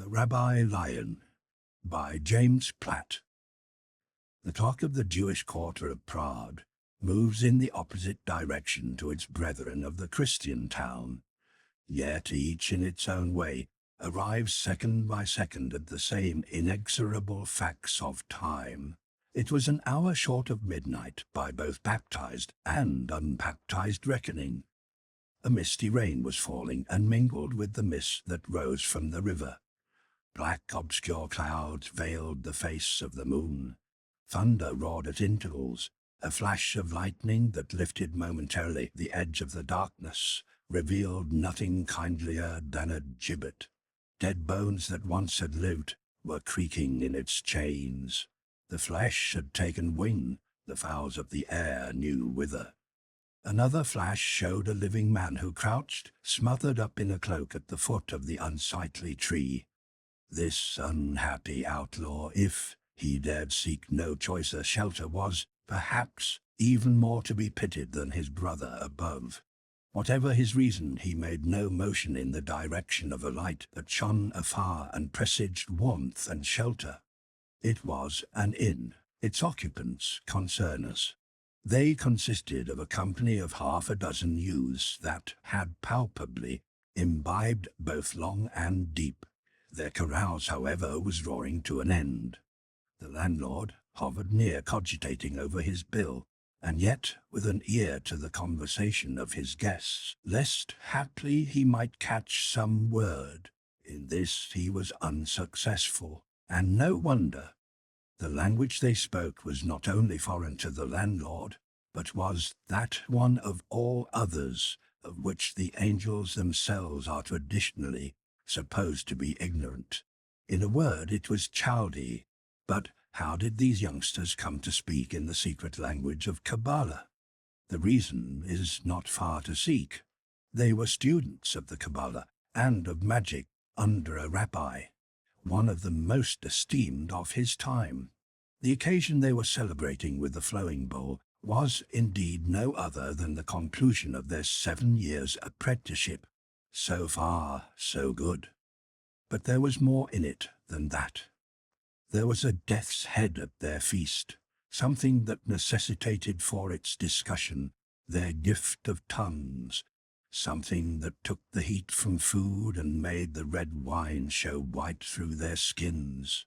Rabbi Lion by James Platt. The clock of the Jewish quarter of Prague moves in the opposite direction to its brethren of the Christian town, yet each in its own way arrives second by second at the same inexorable facts of time. It was an hour short of midnight by both baptized and unbaptized reckoning. A misty rain was falling and mingled with the mist that rose from the river. Black obscure clouds veiled the face of the moon. Thunder roared at intervals. A flash of lightning that lifted momentarily the edge of the darkness revealed nothing kindlier than a gibbet. Dead bones that once had lived were creaking in its chains. The flesh had taken wing, the fowls of the air knew whither. Another flash showed a living man who crouched, smothered up in a cloak at the foot of the unsightly tree. This unhappy outlaw, if he dared seek no choicer shelter, was, perhaps, even more to be pitied than his brother above. Whatever his reason, he made no motion in the direction of a light that shone afar and presaged warmth and shelter. It was an inn. Its occupants concern us. They consisted of a company of half a dozen youths that had palpably imbibed both long and deep. Their carouse, however, was drawing to an end. The landlord hovered near, cogitating over his bill, and yet with an ear to the conversation of his guests, lest haply he might catch some word. In this he was unsuccessful, and no wonder. The language they spoke was not only foreign to the landlord, but was that one of all others of which the angels themselves are traditionally supposed to be ignorant. In a word, it was Chaldee. But how did these youngsters come to speak in the secret language of Kabbalah? The reason is not far to seek. They were students of the Kabbalah and of magic under a rabbi, one of the most esteemed of his time. The occasion they were celebrating with the flowing bowl was indeed no other than the conclusion of their 7 years' apprenticeship. So far, so good. But there was more in it than that. There was a death's head at their feast, something that necessitated for its discussion their gift of tongues, something that took the heat from food and made the red wine show white through their skins.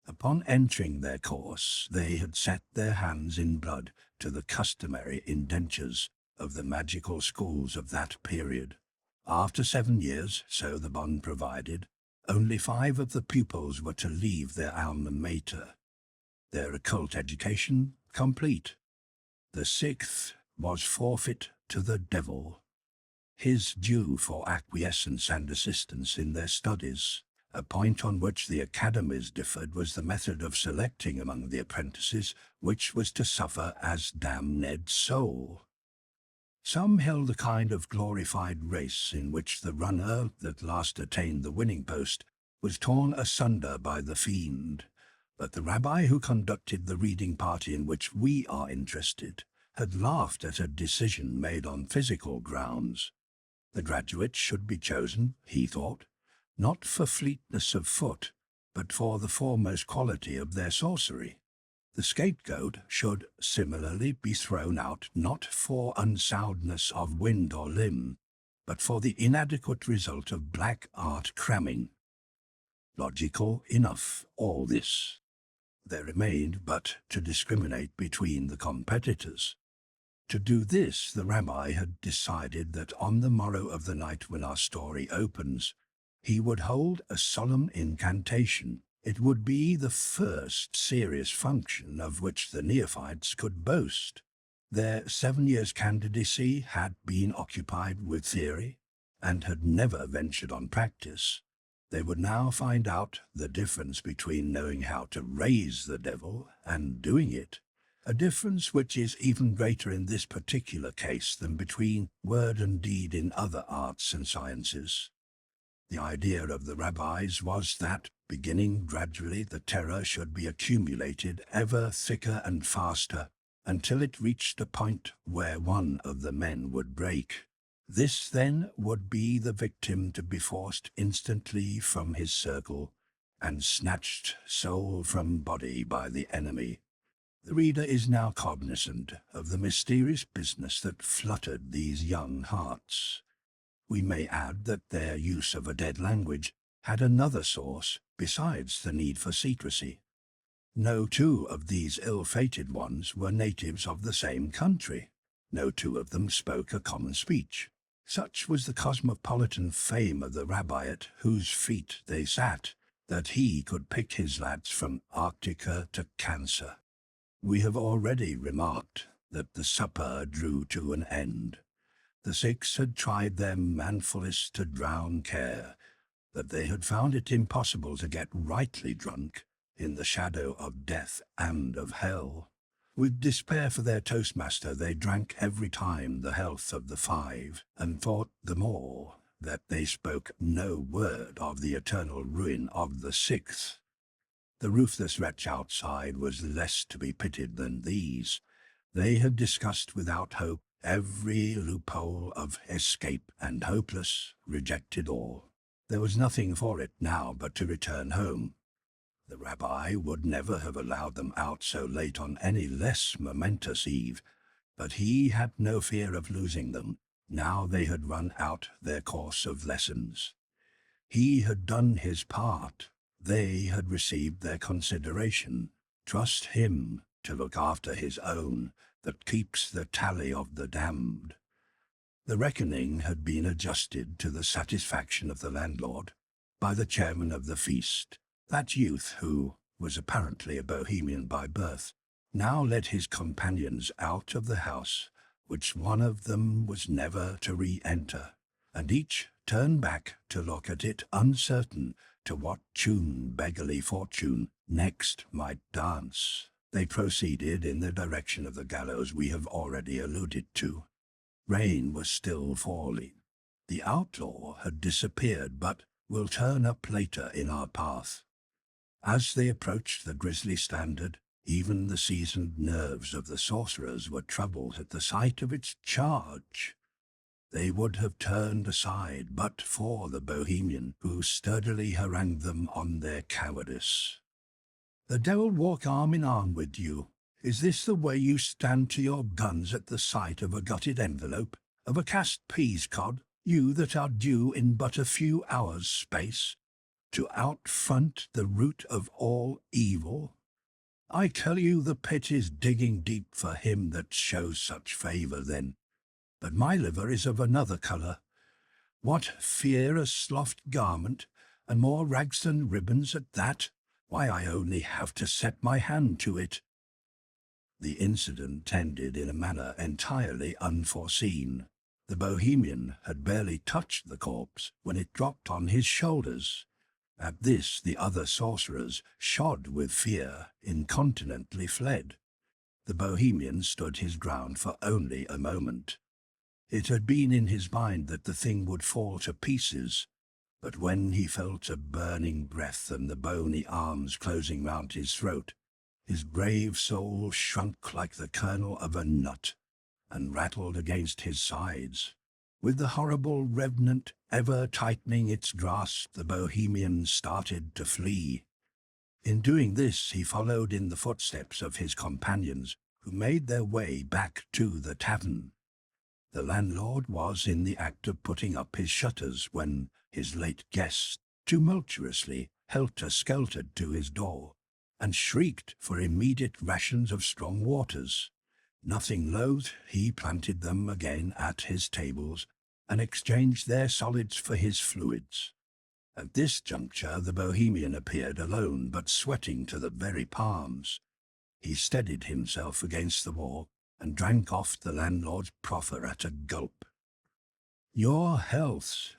Upon entering their course, they had set their hands in blood to the customary indentures of the magical schools of that period. After 7 years, so the bond provided, only 5 of the pupils were to leave their alma mater, their occult education complete. The 6th was forfeit to the devil, his due for acquiescence and assistance in their studies. A point on which the academies differed was the method of selecting among the apprentices which was to suffer as damned soul. Some held a kind of glorified race in which the runner that last attained the winning post was torn asunder by the fiend, but the rabbi who conducted the reading party in which we are interested had laughed at a decision made on physical grounds. The graduates should be chosen, he thought, not for fleetness of foot, but for the foremost quality of their sorcery. The scapegoat should similarly be thrown out not for unsoundness of wind or limb, but for the inadequate result of black art cramming. Logical enough, all this. There remained but to discriminate between the competitors. To do this, the rabbi had decided that on the morrow of the night when our story opens, he would hold a solemn incantation. It would be the first serious function of which the neophytes could boast. Their 7 years' candidacy had been occupied with theory and had never ventured on practice. They would now find out the difference between knowing how to raise the devil and doing it, a difference which is even greater in this particular case than between word and deed in other arts and sciences. The idea of the rabbis was that, beginning gradually, the terror should be accumulated ever thicker and faster, until it reached a point where one of the men would break. This then would be the victim to be forced instantly from his circle and snatched soul from body by the enemy. The reader is now cognizant of the mysterious business that fluttered these young hearts. We may add that their use of a dead language had another source besides the need for secrecy. No two of these ill-fated ones were natives of the same country. No two of them spoke a common speech. Such was the cosmopolitan fame of the rabbi at whose feet they sat, that he could pick his lads from Arctica to Cancer. We have already remarked that the supper drew to an end. The six had tried their manfulest to drown care, that they had found it impossible to get rightly drunk in the shadow of death and of hell. With despair for their toastmaster, they drank every time the health of the five, and thought the more that they spoke no word of the eternal ruin of the sixth. The ruthless wretch outside was less to be pitied than these. They had discussed without hope every loophole of escape, and hopeless, rejected all. There was nothing for it now but to return home. The rabbi would never have allowed them out so late on any less momentous eve, but he had no fear of losing them, now they had run out their course of lessons. He had done his part, they had received their consideration. Trust him to look after his own, that keeps the tally of the damned. The reckoning had been adjusted to the satisfaction of the landlord by the chairman of the feast. That youth, who was apparently a Bohemian by birth, now led his companions out of the house, which one of them was never to re-enter, and each turned back to look at it, uncertain to what tune beggarly fortune next might dance. They proceeded in the direction of the gallows we have already alluded to. Rain was still falling. The outlaw had disappeared, but will turn up later in our path. As they approached the grisly standard, even the seasoned nerves of the sorcerers were troubled at the sight of its charge. They would have turned aside but for the Bohemian, who sturdily harangued them on their cowardice. "The devil walk arm in arm with you. Is this the way you stand to your guns at the sight of a gutted envelope, of a cast peas cod, you that are due in but a few hours' space to outfront the root of all evil? I tell you the pit is digging deep for him that shows such favour then. But my liver is of another colour. What fear a sloughed garment, and more rags than ribbons at that? Why, I only have to set my hand to it." The incident ended in a manner entirely unforeseen. The Bohemian had barely touched the corpse when it dropped on his shoulders. At this the other sorcerers, shod with fear, incontinently fled. The Bohemian stood his ground for only a moment. It had been in his mind that the thing would fall to pieces, but when he felt a burning breath and the bony arms closing round his throat, his brave soul shrunk like the kernel of a nut, and rattled against his sides. With the horrible revenant ever tightening its grasp, the Bohemian started to flee. In doing this, he followed in the footsteps of his companions, who made their way back to the tavern. The landlord was in the act of putting up his shutters when his late guest tumultuously helter-skeltered to his door, and shrieked for immediate rations of strong waters. Nothing loath, he planted them again at his tables, and exchanged their solids for his fluids. At this juncture the Bohemian appeared alone, but sweating to the very palms. He steadied himself against the wall, and drank off the landlord's proffer at a gulp. "Your healths,"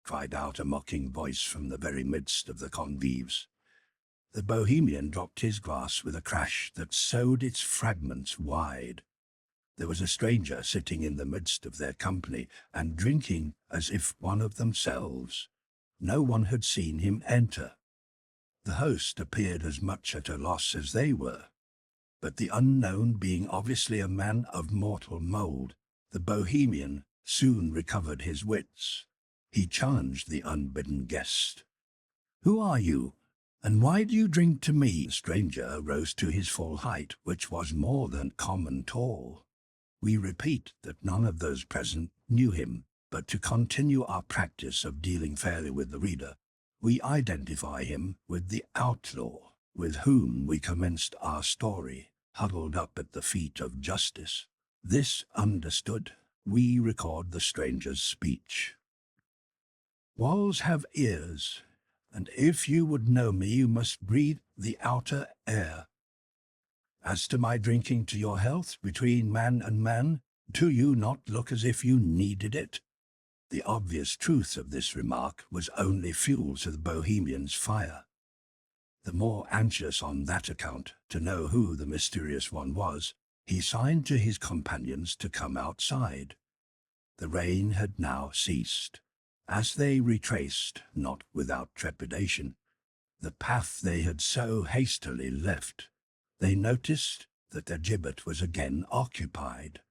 cried out a mocking voice from the very midst of the convives. The Bohemian dropped his glass with a crash that sowed its fragments wide. There was a stranger sitting in the midst of their company, and drinking as if one of themselves. No one had seen him enter. The host appeared as much at a loss as they were, but the unknown being obviously a man of mortal mould, the Bohemian soon recovered his wits. He challenged the unbidden guest. "Who are you, and why do you drink to me?" The stranger rose to his full height, which was more than common tall. We repeat that none of those present knew him, but to continue our practice of dealing fairly with the reader, we identify him with the outlaw with whom we commenced our story, huddled up at the feet of justice. This understood, we record the stranger's speech. "Walls have ears, and if you would know me, you must breathe the outer air. As to my drinking to your health between man and man, do you not look as if you needed it?" The obvious truth of this remark was only fuel to the Bohemian's fire. The more anxious on that account to know who the mysterious one was, he signed to his companions to come outside. The rain had now ceased. As they retraced, not without trepidation, the path they had so hastily left, they noticed that their gibbet was again occupied.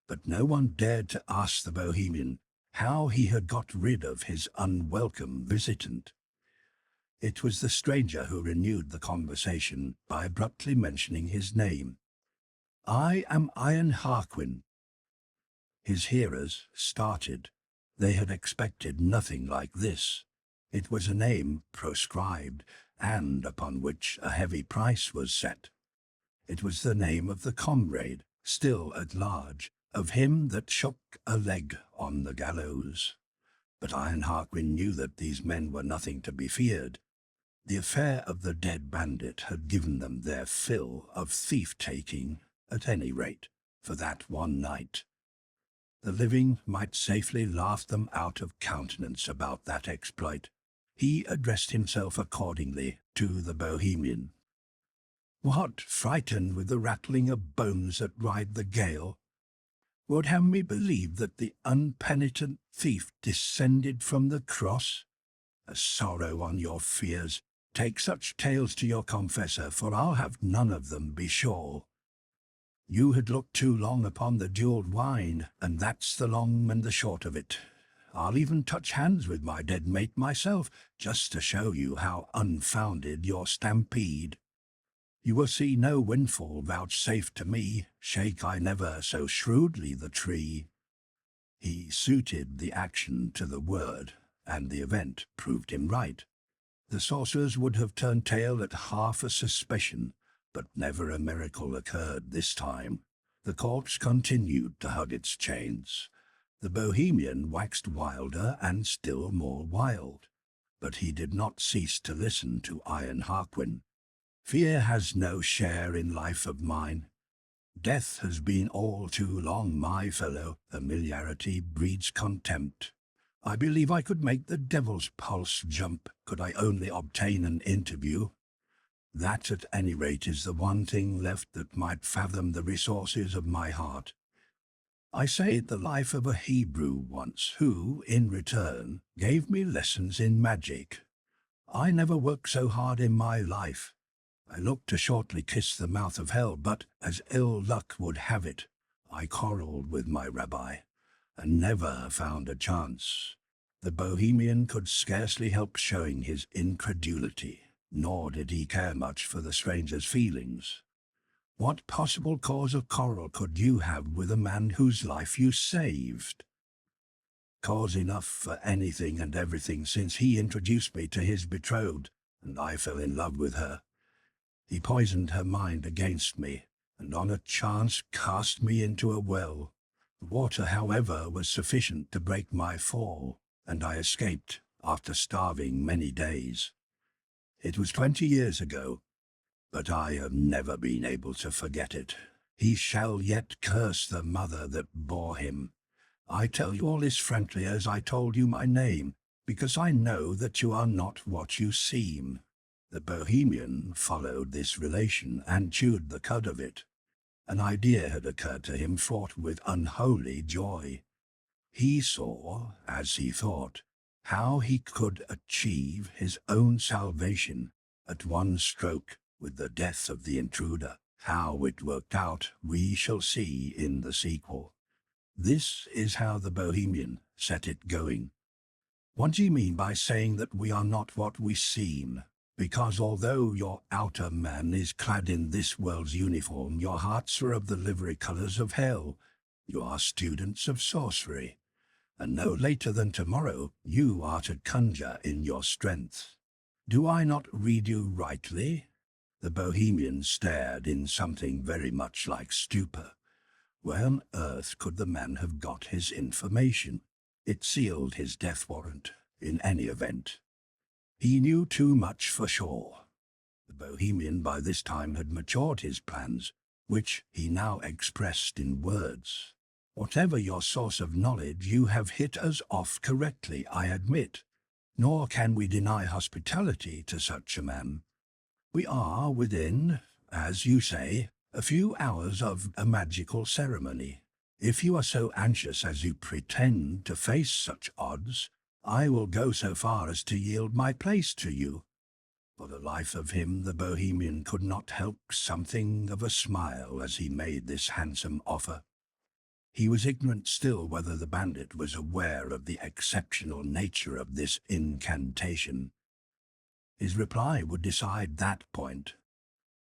But no one dared to ask the Bohemian how he had got rid of his unwelcome visitant. It was the stranger who renewed the conversation by abruptly mentioning his name. "I am Iron Harquin." His hearers started. They had expected nothing like this. It was a name proscribed, and upon which a heavy price was set. It was the name of the comrade, still at large, of him that shook a leg on the gallows. But Iron Harquin knew that these men were nothing to be feared. The affair of the dead bandit had given them their fill of thief-taking, at any rate, for that one night. The living might safely laugh them out of countenance about that exploit. He addressed himself accordingly to the Bohemian. "What, frightened with the rattling of bones that ride the gale? Would have me believe that the unpenitent thief descended from the cross? A sorrow on your fears. Take such tales to your confessor, for I'll have none of them, be sure. You had looked too long upon the jewelled wine, and that's the long and the short of it. I'll even touch hands with my dead mate myself, just to show you how unfounded your stampede. You will see no windfall vouchsafed to me, shake I never so shrewdly the tree." He suited the action to the word, and the event proved him right. The sorcerers would have turned tail at half a suspicion, but never a miracle occurred this time. The corpse continued to hug its chains. The Bohemian waxed wilder and still more wild, but he did not cease to listen to Iron Harquin. "Fear has no share in life of mine. Death has been all too long, my fellow. Familiarity breeds contempt. I believe I could make the devil's pulse jump, could I only obtain an interview. That, at any rate, is the one thing left that might fathom the resources of my heart. I saved the life of a Hebrew once, who, in return, gave me lessons in magic. I never worked so hard in my life. I looked to shortly kiss the mouth of hell, but, as ill luck would have it, I quarrelled with my rabbi, and never found a chance." The Bohemian could scarcely help showing his incredulity, nor did he care much for the stranger's feelings. "What possible cause of quarrel could you have with a man whose life you saved?" "Cause enough for anything and everything, since he introduced me to his betrothed, and I fell in love with her. He poisoned her mind against me, and on a chance cast me into a well. The water, however, was sufficient to break my fall, and I escaped after starving many days. It was 20 years ago, but I have never been able to forget it. He shall yet curse the mother that bore him. I tell you all this frankly as I told you my name, because I know that you are not what you seem." The Bohemian followed this relation and chewed the cud of it. An idea had occurred to him fraught with unholy joy. He saw, as he thought, how he could achieve his own salvation at one stroke with the death of the intruder. How it worked out we shall see in the sequel. This is how the Bohemian set it going. What do you mean by saying that we are not what we seem? Because although your outer man is clad in this world's uniform, your hearts are of the livery colors of hell. You are students of sorcery, and no later than tomorrow you are to conjure in your strength. Do I not read you rightly? The Bohemian stared in something very much like stupor. Where on earth could the man have got his information? It sealed his death warrant, in any event. He knew too much for sure. The Bohemian by this time had matured his plans, which he now expressed in words. Whatever your source of knowledge, you have hit us off correctly, I admit. Nor can we deny hospitality to such a man. We are within, as you say, a few hours of a magical ceremony. If you are so anxious as you pretend to face such odds, I will go so far as to yield my place to you. For the life of him, the Bohemian could not help something of a smile as he made this handsome offer. He was ignorant still whether the bandit was aware of the exceptional nature of this incantation. His reply would decide that point.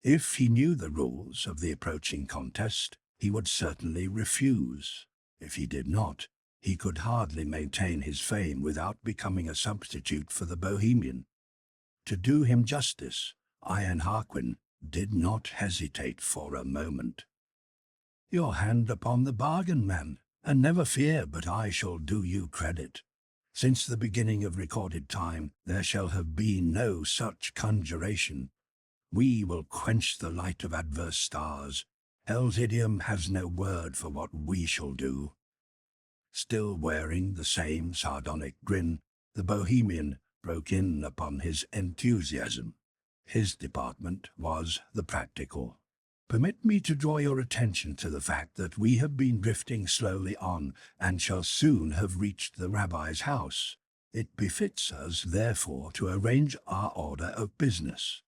If he knew the rules of the approaching contest, he would certainly refuse. If he did not, he could hardly maintain his fame without becoming a substitute for the Bohemian. To do him justice, Iron Harquin did not hesitate for a moment. Your hand upon the bargain, man, and never fear but I shall do you credit. Since the beginning of recorded time, there shall have been no such conjuration. We will quench the light of adverse stars. Hell's idiom has no word for what we shall do. Still wearing the same sardonic grin, the Bohemian broke in upon his enthusiasm. His department was the practical. Permit me to draw your attention to the fact that we have been drifting slowly on and shall soon have reached the rabbi's house. It befits us, therefore, to arrange our order of business.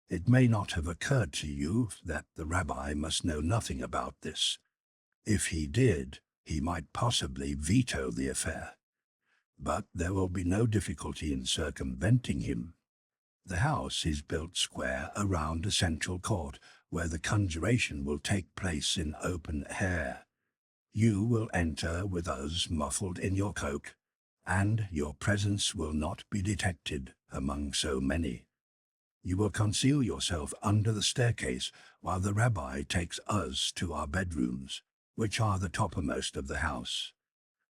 It may not have occurred to you that the rabbi must know nothing about this. If he did, he might possibly veto the affair. But there will be no difficulty in circumventing him. The house is built square around a central court, where the conjuration will take place in open air. You will enter with us muffled in your cloak, and your presence will not be detected among so many. You will conceal yourself under the staircase while the rabbi takes us to our bedrooms, which are the toppermost of the house.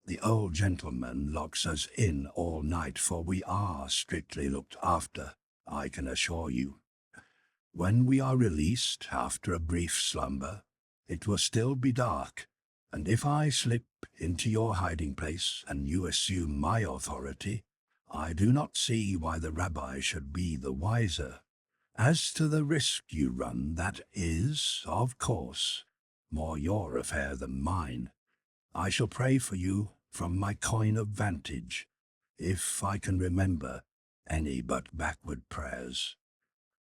The old gentleman locks us in all night, for we are strictly looked after, I can assure you. When we are released after a brief slumber, it will still be dark, and if I slip into your hiding place and you assume my authority, I do not see why the rabbi should be the wiser. As to the risk you run, that is, of course, more your affair than mine. I shall pray for you from my coign of vantage, if I can remember any but backward prayers.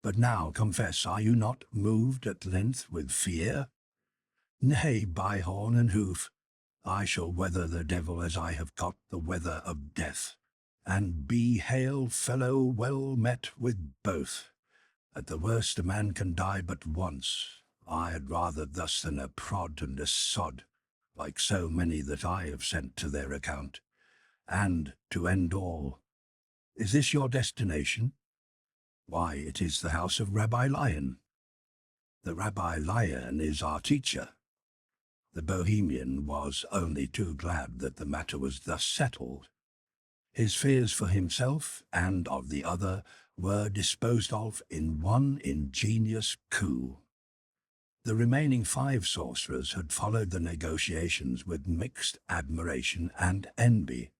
But now confess, are you not moved at length with fear? Nay, by horn and hoof, I shall weather the devil as I have got the weather of death, and be hail fellow well met with both. At the worst a man can die but once. I had rather thus than a prod and a sod, like so many that I have sent to their account. And, to end all, is this your destination? Why, it is the house of Rabbi Lion. The Rabbi Lion is our teacher. The Bohemian was only too glad that the matter was thus settled. His fears for himself and of the other were disposed of in one ingenious coup. The remaining 5 sorcerers had followed the negotiations with mixed admiration and envy.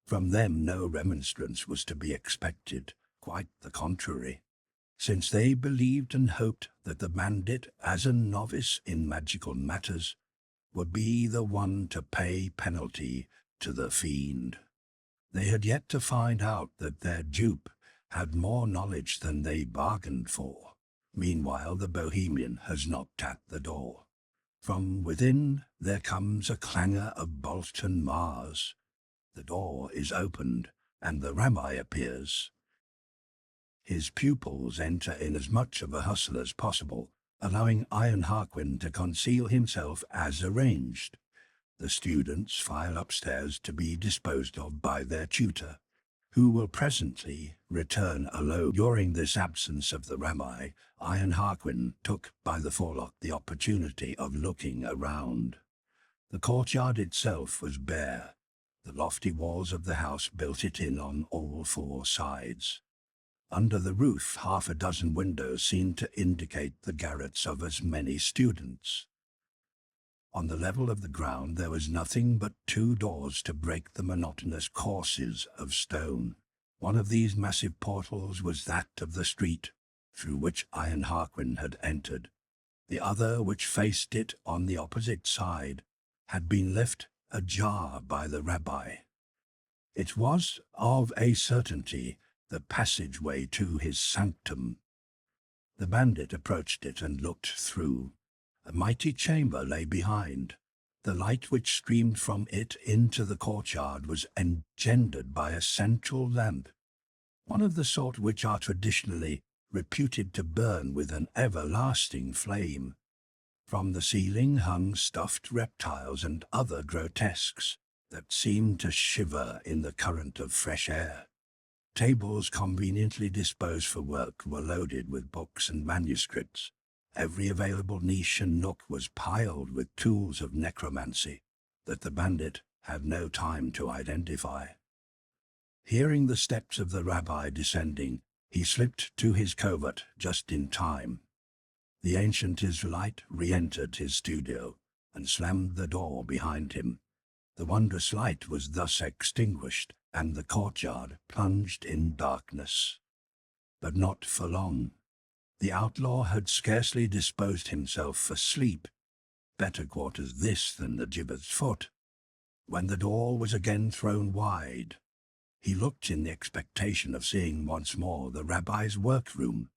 From them no remonstrance was to be expected, quite the contrary, since they believed and hoped that the bandit, as a novice in magical matters, would be the one to pay penalty to the fiend. They had yet to find out that their dupe had more knowledge than they bargained for. Meanwhile, the Bohemian has knocked at the door. From within there comes a clangor of molten Mars. The door is opened, and the rabbi appears. His pupils enter in as much of a hustle as possible, allowing Iron Harquin to conceal himself as arranged. The students file upstairs to be disposed of by their tutor, who will presently return alone. During this absence of the rabbi, Iron Harquin took by the forelock the opportunity of looking around. The courtyard itself was bare. The lofty walls of the house built it in on all four sides. Under the roof, half a dozen windows seemed to indicate the garrets of as many students. On the level of the ground there was nothing but two doors to break the monotonous courses of stone. One of these massive portals was that of the street through which Iron Harquin had entered. The other, which faced it on the opposite side, had been left ajar by the rabbi. It was, of a certainty, the passageway to his sanctum. The bandit approached it and looked through. A mighty chamber lay behind. The light which streamed from it into the courtyard was engendered by a central lamp, one of the sort which are traditionally reputed to burn with an everlasting flame. From the ceiling hung stuffed reptiles and other grotesques that seemed to shiver in the current of fresh air. Tables conveniently disposed for work were loaded with books and manuscripts. Every available niche and nook was piled with tools of necromancy that the bandit had no time to identify. Hearing the steps of the rabbi descending, he slipped to his covert just in time. The ancient Israelite re-entered his studio and slammed the door behind him. The wondrous light was thus extinguished, and the courtyard plunged in darkness. But not for long. The outlaw had scarcely disposed himself for sleep. Better quarters this than the gibbet's foot. When the door was again thrown wide, he looked in the expectation of seeing once more the rabbi's workroom,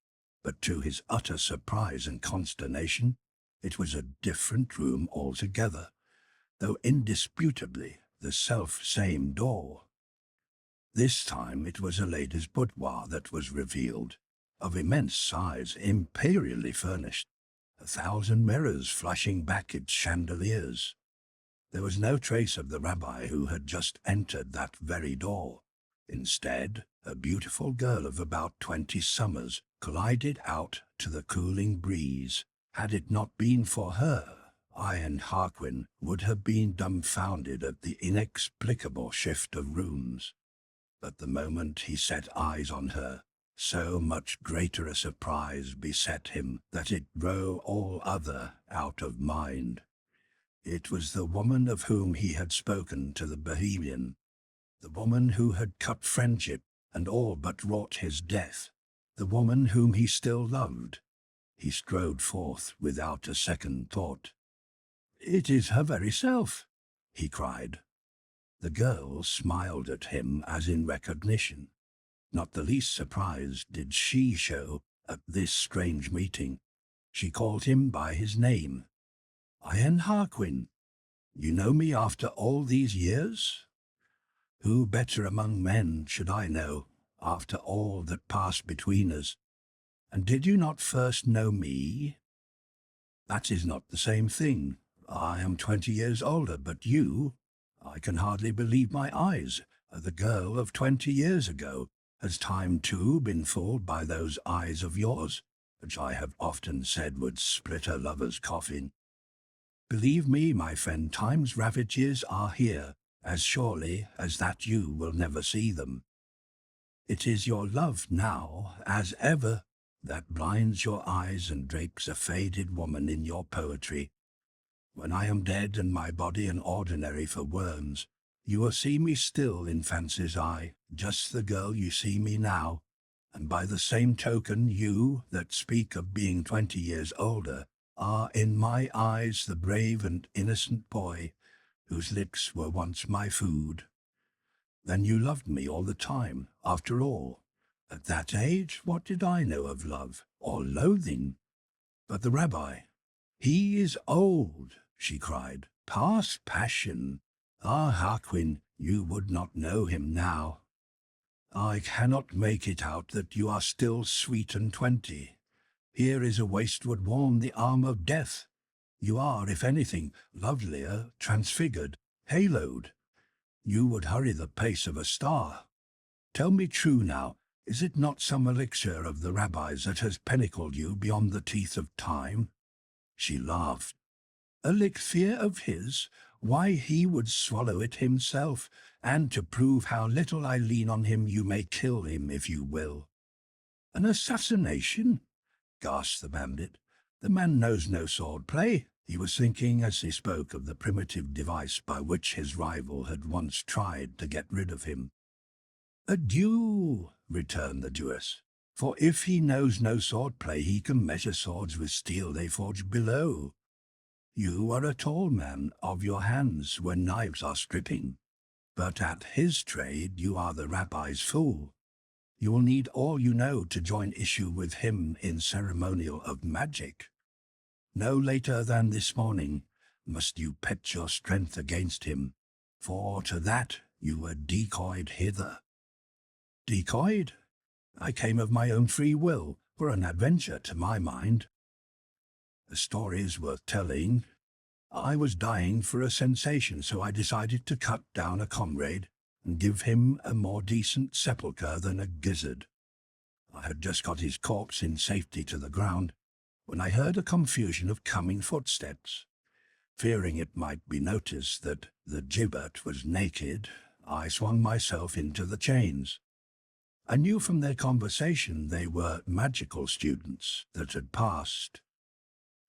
but to his utter surprise and consternation, it was a different room altogether, though indisputably the self-same door. This time it was a lady's boudoir that was revealed, of immense size, imperially furnished, 1,000 mirrors flashing back its chandeliers. There was no trace of the rabbi who had just entered that very door. Instead, a beautiful girl of about 20 summers glided out to the cooling breeze. Had it not been for her, Iron Harquin would have been dumbfounded at the inexplicable shift of rooms. But the moment he set eyes on her, so much greater a surprise beset him that it drove all other out of mind. It was the woman of whom he had spoken to the Bohemian, the woman who had cut friendship and all but wrought his death, the woman whom he still loved. He strode forth without a second thought. "It is her very self," he cried. The girl smiled at him as in recognition. Not the least surprise did she show at this strange meeting. She called him by his name. "Iron Harquin, you know me after all these years? Who better among men should I know, after all that passed between us? And did you not first know me? That is not the same thing. I am 20 years older, but you, I can hardly believe my eyes, are the girl of 20 years ago. Has time, too, been fooled by those eyes of yours, which I have often said would split a lover's coffin? Believe me, my friend, time's ravages are here, as surely as that you will never see them. It is your love now, as ever, that blinds your eyes and drapes a faded woman in your poetry. When I am dead and my body an ordinary for worms, you will see me still in fancy's eye, just the girl you see me now, and by the same token you, that speak of being 20 years older, are in my eyes the brave and innocent boy, whose lips were once my food. Then you loved me all the time, after all. At that age, what did I know of love, or loathing? But the rabbi, "He is old," she cried, "past passion. Ah, Harquin, you would not know him now. I cannot make it out that you are still sweet and 20. Here is a waist would warm the arm of death. You are, if anything, lovelier, transfigured, haloed. You would hurry the pace of a star. Tell me true now, is it not some elixir of the rabbis that has pinnacled you beyond the teeth of time?" She laughed. "Elixir of his? Why, he would swallow it himself, and to prove how little I lean on him, you may kill him if you will." "An assassination?" gasped the bandit. "The man knows no sword play." He was thinking as he spoke of the primitive device by which his rival had once tried to get rid of him. "Adieu," returned the Jewess, "for if he knows no sword play, he can measure swords with steel they forge below. You are a tall man of your hands when knives are stripping, but at his trade you are the rabbi's fool. You will need all you know to join issue with him in ceremonial of magic. No later than this morning must you pit your strength against him, for to that you were decoyed hither." "Decoyed? I came of my own free will, for an adventure to my mind. The story is worth telling. I was dying for a sensation, so I decided to cut down a comrade and give him a more decent sepulchre than a gizzard. I had just got his corpse in safety to the ground when I heard a confusion of coming footsteps. Fearing it might be noticed that the gibbet was naked, I swung myself into the chains. I knew from their conversation they were magical students that had passed.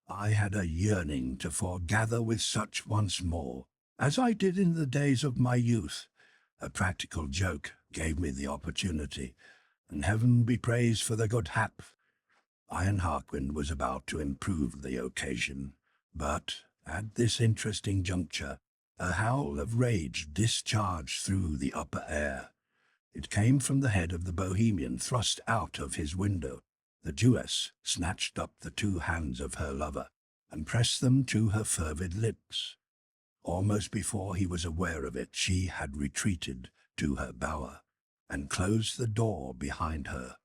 I had a yearning to foregather with such once more, as I did in the days of my youth. A practical joke gave me the opportunity, and heaven be praised for the good hap. Iron Harquin was about to improve the occasion, but at this interesting juncture, a howl of rage discharged through the upper air. It came from the head of the Bohemian thrust out of his window. The Jewess snatched up the two hands of her lover and pressed them to her fervid lips. Almost before he was aware of it, she had retreated to her bower and closed the door behind her.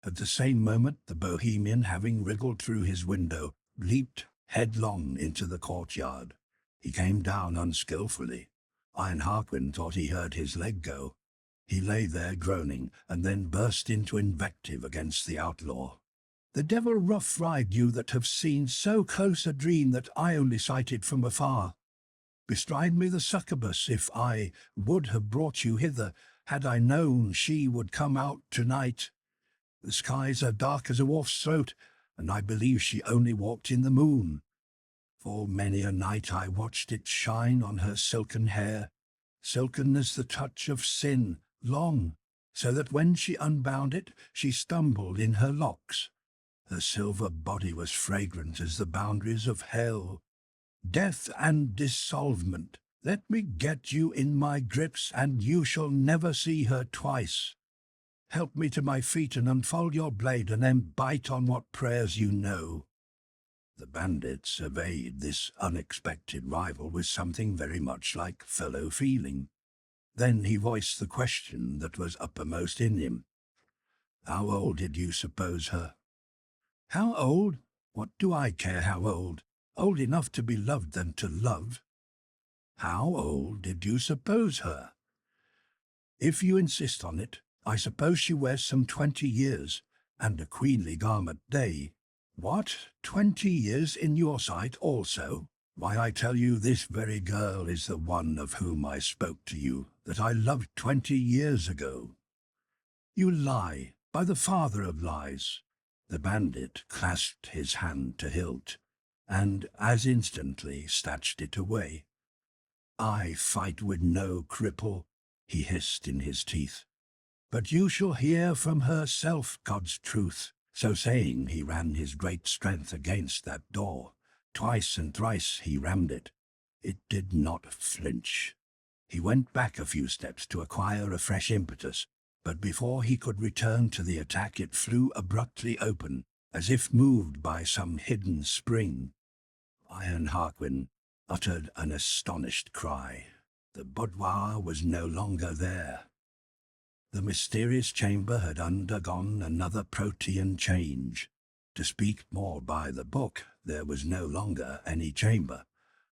At the same moment, the Bohemian, having wriggled through his window, leaped headlong into the courtyard. He came down unskilfully. Iron Harquin thought he heard his leg go. He lay there groaning, and then burst into invective against the outlaw. "The devil rough ride you that have seen so close a dream that I only sighted from afar. Bestride me the succubus if I would have brought you hither, had I known she would come out tonight. The skies are dark as a wolf's throat, and I believe she only walked in the moon. For many a night I watched it shine on her silken hair, silken as the touch of sin, long, so that when she unbound it, she stumbled in her locks. Her silver body was fragrant as the boundaries of hell. Death and dissolvement. Let me get you in my grips, and you shall never see her twice. Help me to my feet and unfold your blade, and then bite on what prayers you know." The bandit surveyed this unexpected rival with something very much like fellow feeling. Then he voiced the question that was uppermost in him. "How old did you suppose her?" "How old? What do I care how old? Old enough to be loved and to love." "How old did you suppose her?" "If you insist on it, I suppose she wears some 20 years, and a queenly garment day." "What, 20 years in your sight also? Why, I tell you, this very girl is the one of whom I spoke to you, that I loved 20 years ago." "You lie, by the father of lies." The bandit clasped his hand to hilt, and as instantly snatched it away. "I fight with no cripple," he hissed in his teeth. "But you shall hear from herself God's truth." So saying, he ran his great strength against that door. Twice and thrice he rammed it. It did not flinch. He went back a few steps to acquire a fresh impetus, but before he could return to the attack it flew abruptly open, as if moved by some hidden spring. Iron Harquin uttered an astonished cry. The boudoir was no longer there. The mysterious chamber had undergone another protean change. To speak more by the book, there was no longer any chamber.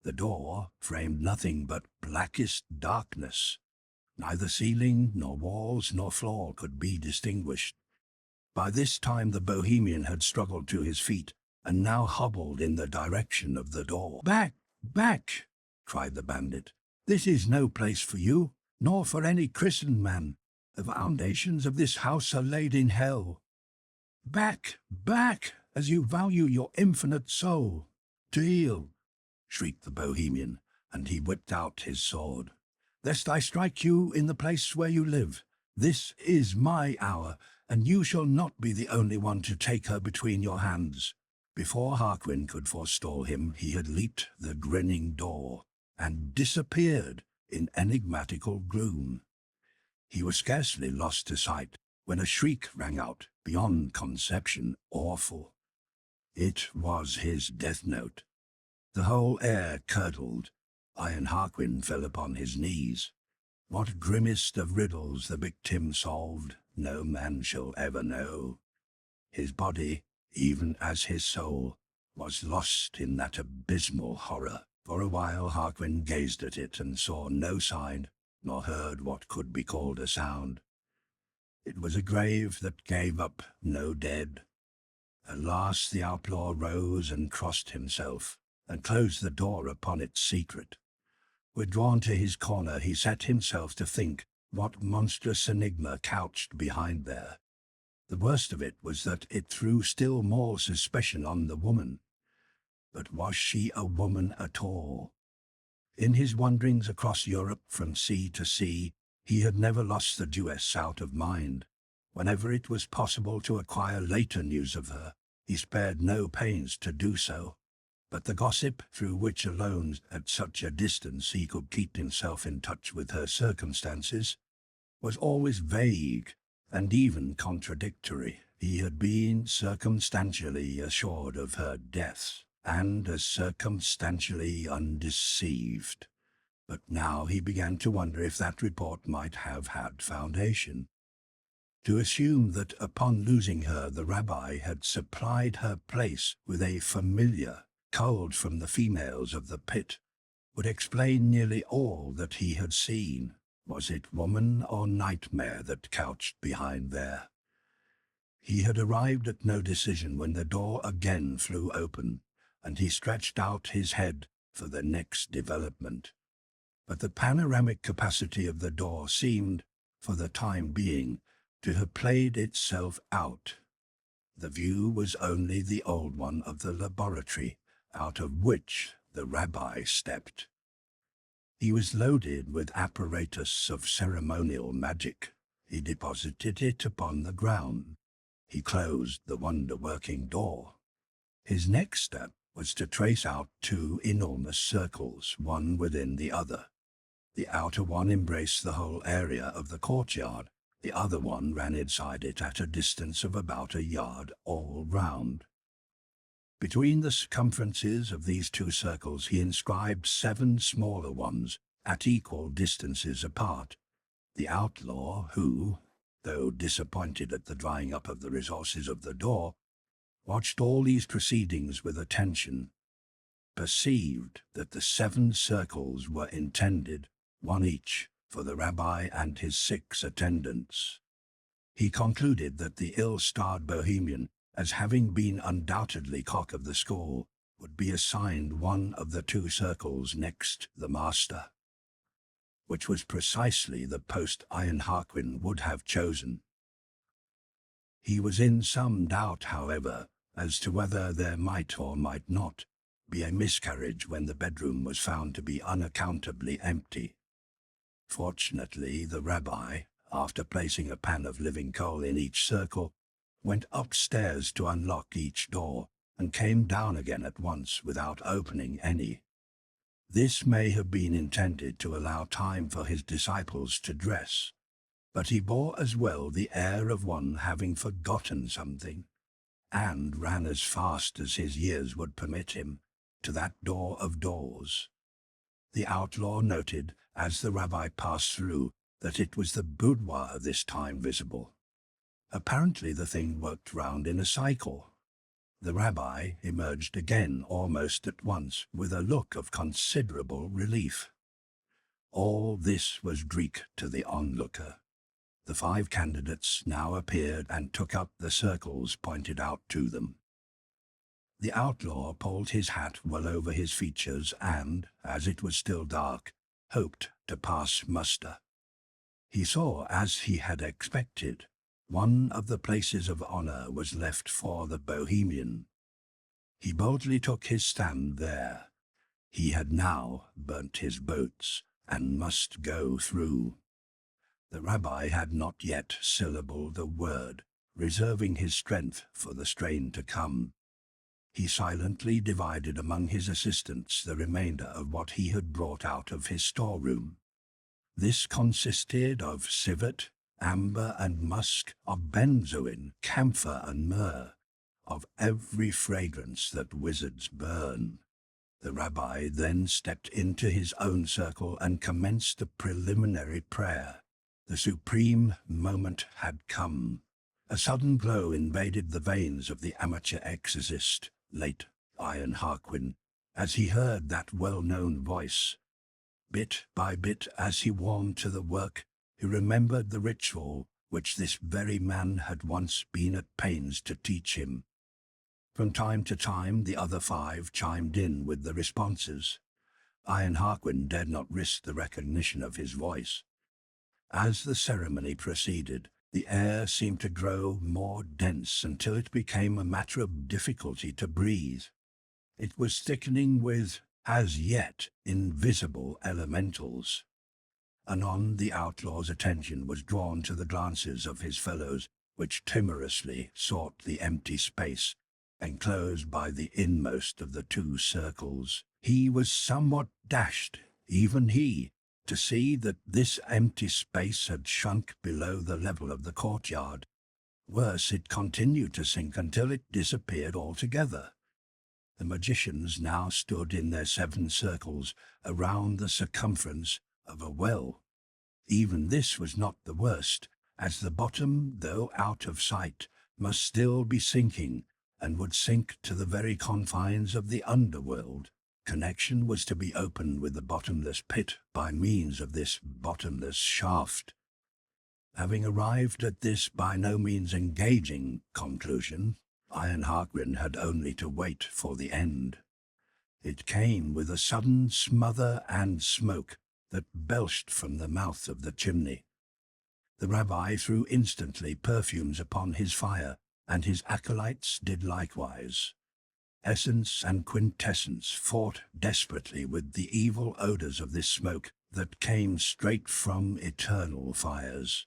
The door framed nothing but blackest darkness. Neither ceiling, nor walls, nor floor could be distinguished. By this time the Bohemian had struggled to his feet, and now hobbled in the direction of the door. "Back! Back!" cried the bandit. "This is no place for you, nor for any Christian man. The foundations of this house are laid in hell. Back! Back! As you value your infinite soul. To heel!" shrieked the Bohemian, and he whipped out his sword. "Lest I strike you in the place where you live. This is my hour, and you shall not be the only one to take her between your hands." Before Harquin could forestall him, he had leaped the grinning door and disappeared in enigmatical gloom. He was scarcely lost to sight when a shriek rang out, beyond conception awful. It was his death note. The whole air curdled. Iron Harquin fell upon his knees. What grimmest of riddles the victim solved, no man shall ever know. His body, even as his soul, was lost in that abysmal horror. For a while Harquin gazed at it and saw no sign, nor heard what could be called a sound. It was a grave that gave up no dead. At last the outlaw rose and crossed himself, and closed the door upon its secret. Withdrawn to his corner, he set himself to think what monstrous enigma couched behind there. The worst of it was that it threw still more suspicion on the woman. But was she a woman at all? In his wanderings across Europe from sea to sea, he had never lost the Jewess out of mind. Whenever it was possible to acquire later news of her, he spared no pains to do so. But the gossip through which alone at such a distance he could keep himself in touch with her circumstances was always vague and even contradictory. He had been circumstantially assured of her death, and as circumstantially undeceived. But now he began to wonder if that report might have had foundation. To assume that upon losing her the rabbi had supplied her place with a familiar, culled from the females of the pit, would explain nearly all that he had seen. Was it woman or nightmare that couched behind there? He had arrived at no decision when the door again flew open, and he stretched out his head for the next development. But the panoramic capacity of the door seemed, for the time being, to have played itself out. The view was only the old one of the laboratory, out of which the rabbi stepped. He was loaded with apparatus of ceremonial magic. He deposited it upon the ground. He closed the wonder-working door. His next step was to trace out two enormous circles, one within the other. The outer one embraced the whole area of the courtyard. The other one ran inside it at a distance of about a yard all round. Between the circumferences of these two circles he inscribed 7 smaller ones at equal distances apart. The outlaw, who, though disappointed at the drying up of the resources of the door, watched all these proceedings with attention, perceived that the 7 circles were intended, one each, for the rabbi and his 6 attendants. He concluded that the ill-starred Bohemian, as having been undoubtedly cock of the school, would be assigned one of the 2 circles next the master, which was precisely the post Iron Harquin would have chosen. He was in some doubt, however, as to whether there might or might not be a miscarriage when the bedroom was found to be unaccountably empty. Fortunately, the rabbi, after placing a pan of living coal in each circle, went upstairs to unlock each door, and came down again at once without opening any. This may have been intended to allow time for his disciples to dress, but he bore as well the air of one having forgotten something, and ran as fast as his years would permit him to that door of doors. The outlaw noted, as the rabbi passed through, that it was the boudoir this time visible. Apparently the thing worked round in a cycle. The rabbi emerged again almost at once with a look of considerable relief. All this was Greek to the onlooker. The 5 candidates now appeared and took up the circles pointed out to them. The outlaw pulled his hat well over his features and, as it was still dark, hoped to pass muster. He saw, as he had expected, one of the places of honor was left for the Bohemian. He boldly took his stand there. He had now burnt his boats and must go through. The rabbi had not yet syllabled a word, reserving his strength for the strain to come. He silently divided among his assistants the remainder of what he had brought out of his storeroom. This consisted of civet, amber and musk, of benzoin, camphor and myrrh, of every fragrance that wizards burn. The rabbi then stepped into his own circle and commenced the preliminary prayer. The supreme moment had come. A sudden glow invaded the veins of the amateur exorcist, late Iron Harquin, as he heard that well-known voice. Bit by bit, as he warmed to the work, he remembered the ritual which this very man had once been at pains to teach him. From time to time the other 5 chimed in with the responses. Iron Harquin dared not risk the recognition of his voice. As the ceremony proceeded, the air seemed to grow more dense until it became a matter of difficulty to breathe. It was thickening with, as yet, invisible elementals. Anon the outlaw's attention was drawn to the glances of his fellows, which timorously sought the empty space, enclosed by the inmost of the 2 circles. He was somewhat dashed, even he, to see that this empty space had shrunk below the level of the courtyard. Worse, it continued to sink until it disappeared altogether. The magicians now stood in their 7 circles around the circumference of a well. Even this was not the worst, as the bottom, though out of sight, must still be sinking, and would sink to the very confines of the underworld. Connection was to be opened with the bottomless pit by means of this bottomless shaft. Having arrived at this by no means engaging conclusion, Iron Harquin had only to wait for the end. It came with a sudden smother and smoke that belched from the mouth of the chimney. The rabbi threw instantly perfumes upon his fire, and his acolytes did likewise. Essence and quintessence fought desperately with the evil odors of this smoke that came straight from eternal fires.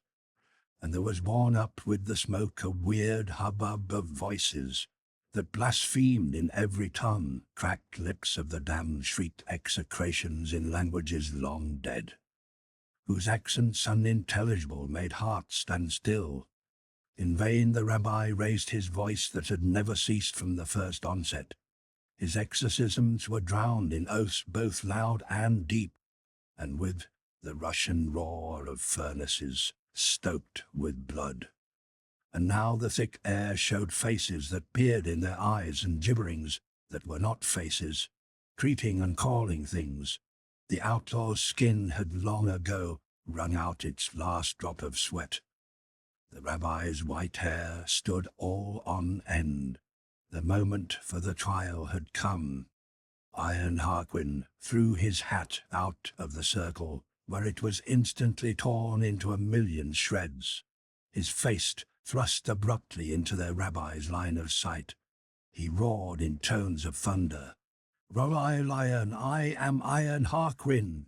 And there was borne up with the smoke a weird hubbub of voices that blasphemed in every tongue. Cracked lips of the damned shrieked execrations in languages long dead, whose accents unintelligible made hearts stand still. In vain the rabbi raised his voice that had never ceased from the first onset. His exorcisms were drowned in oaths both loud and deep, and with the Russian roar of furnaces stoked with blood. And now the thick air showed faces that peered in their eyes and gibberings that were not faces, creeping and calling things. The outlaw's skin had long ago wrung out its last drop of sweat. The rabbi's white hair stood all on end. The moment for the trial had come. Iron Harquin threw his hat out of the circle, where it was instantly torn into a million shreds. His face thrust abruptly into their rabbi's line of sight. He roared in tones of thunder, "Rabbi Lion, I am Iron Harquin."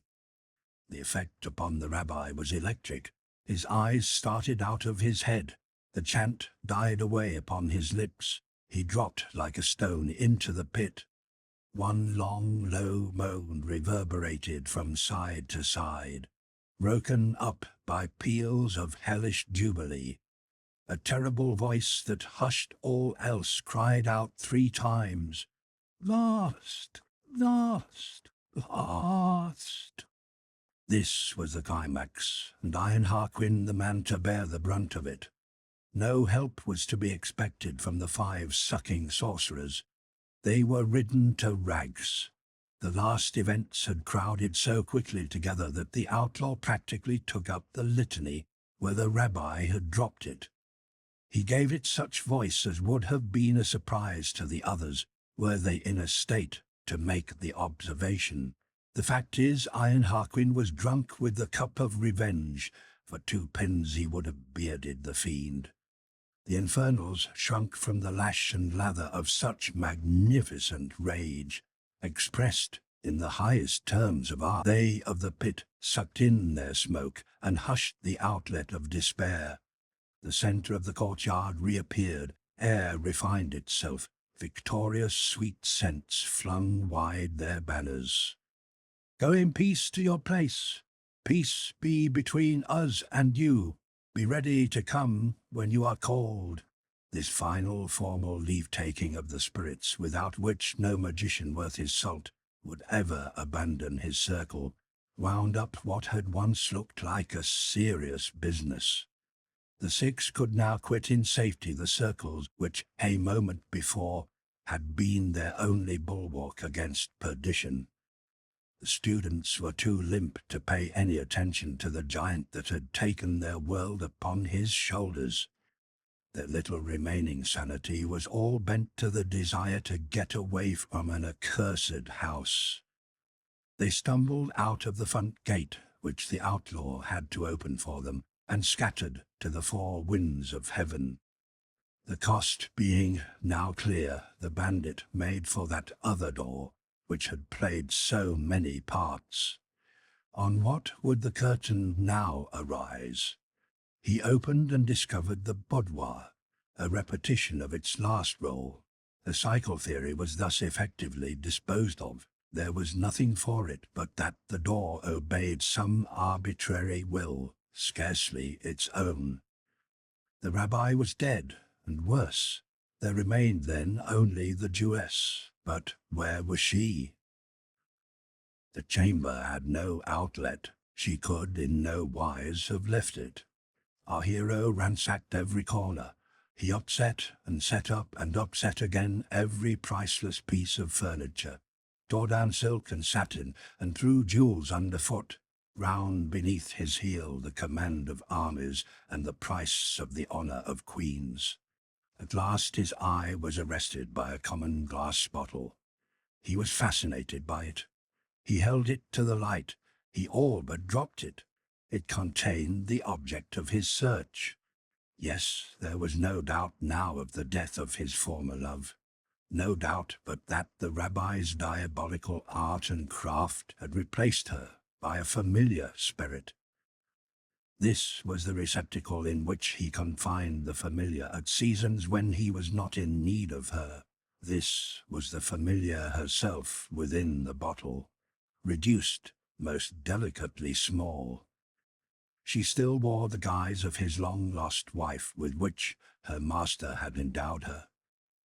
The effect upon the rabbi was electric. His eyes started out of his head. The chant died away upon his lips. He dropped like a stone into the pit. One long, low moan reverberated from side to side, broken up by peals of hellish jubilee. A terrible voice that hushed all else cried out 3 times, "Lost! last, last. This was the climax, and Iron Harquin the man to bear the brunt of it. No help was to be expected from the 5 sucking sorcerers. They were ridden to rags. The last events had crowded so quickly together that the outlaw practically took up the litany where the rabbi had dropped it. He gave it such voice as would have been a surprise to the others, were they in a state to make the observation. The fact is, Iron Harquin was drunk with the cup of revenge. For 2 pins he would have bearded the fiend. The infernals shrunk from the lash and lather of such magnificent rage, expressed in the highest terms of art. They of the pit sucked in their smoke and hushed the outlet of despair. The centre of the courtyard reappeared, air refined itself, victorious sweet scents flung wide their banners. Go in peace to your place. Peace be between us and you. Be ready to come when you are called. This final formal leave-taking of the spirits, without which no magician worth his salt would ever abandon his circle, wound up what had once looked like a serious business. The 6 could now quit in safety the circles which, a moment before, had been their only bulwark against perdition. The students were too limp to pay any attention to the giant that had taken their world upon his shoulders. Their little remaining sanity was all bent to the desire to get away from an accursed house. They stumbled out of the front gate, which the outlaw had to open for them, and scattered to the 4 winds of heaven. The cost being now clear, the bandit made for that other door, which had played so many parts. On what would the curtain now arise? He opened and discovered the boudoir, a repetition of its last role. The cycle theory was thus effectively disposed of. There was nothing for it but that the door obeyed some arbitrary will, scarcely its own. The rabbi was dead, and worse. There remained then only the Jewess. But where was she? The chamber had no outlet. She could in no wise have left it. Our hero ransacked every corner. He upset and set up and upset again every priceless piece of furniture, tore down silk and satin, and threw jewels underfoot. Round beneath his heel the command of armies and the price of the honor of queens. At last his eye was arrested by a common glass bottle. He was fascinated by it. He held it to the light. He all but dropped it. It contained the object of his search. Yes, there was no doubt now of the death of his former love. No doubt but that the rabbi's diabolical art and craft had replaced her by a familiar spirit. This was the receptacle in which he confined the familiar at seasons when he was not in need of her. This was the familiar herself within the bottle, reduced, most delicately small. She still wore the guise of his long-lost wife with which her master had endowed her.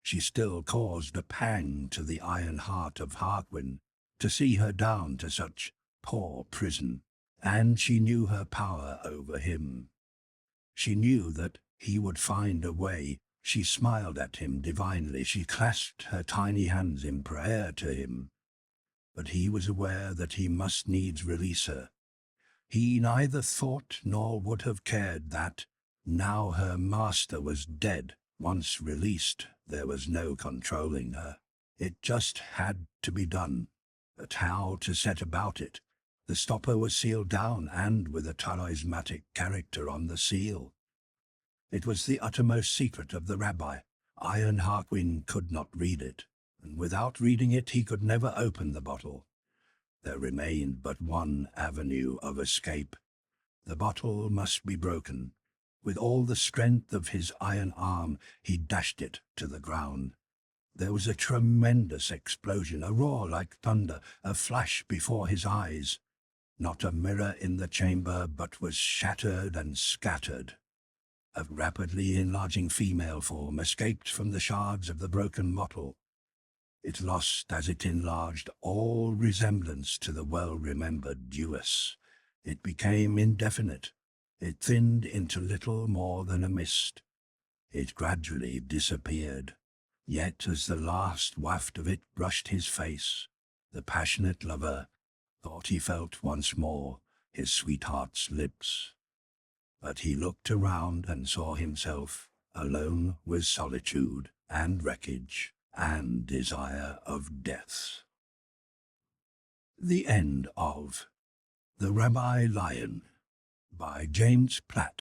She still caused a pang to the iron heart of Harquin to see her down to such poor prison. And she knew her power over him. She knew that he would find a way. She smiled at him divinely. She clasped her tiny hands in prayer to him. But he was aware that he must needs release her. He neither thought nor would have cared that, now her master was dead, once released, there was no controlling her. It just had to be done. But how to set about it? The stopper was sealed down, and with a talismanic character on the seal. It was the uttermost secret of the rabbi. Iron Harquin could not read it, and without reading it he could never open the bottle. There remained but one avenue of escape. The bottle must be broken. With all the strength of his iron arm he dashed it to the ground. There was a tremendous explosion, a roar like thunder, a flash before his eyes. Not a mirror in the chamber but was shattered and scattered. A rapidly enlarging female form escaped from the shards of the broken bottle. It lost as it enlarged all resemblance to the well-remembered Jewess. It became indefinite. It thinned into little more than a mist. It gradually disappeared. Yet as the last waft of it brushed his face, the passionate lover thought he felt once more his sweetheart's lips. But he looked around and saw himself alone with solitude and wreckage and desire of death. The end of The Rabbi Lion by James Platt.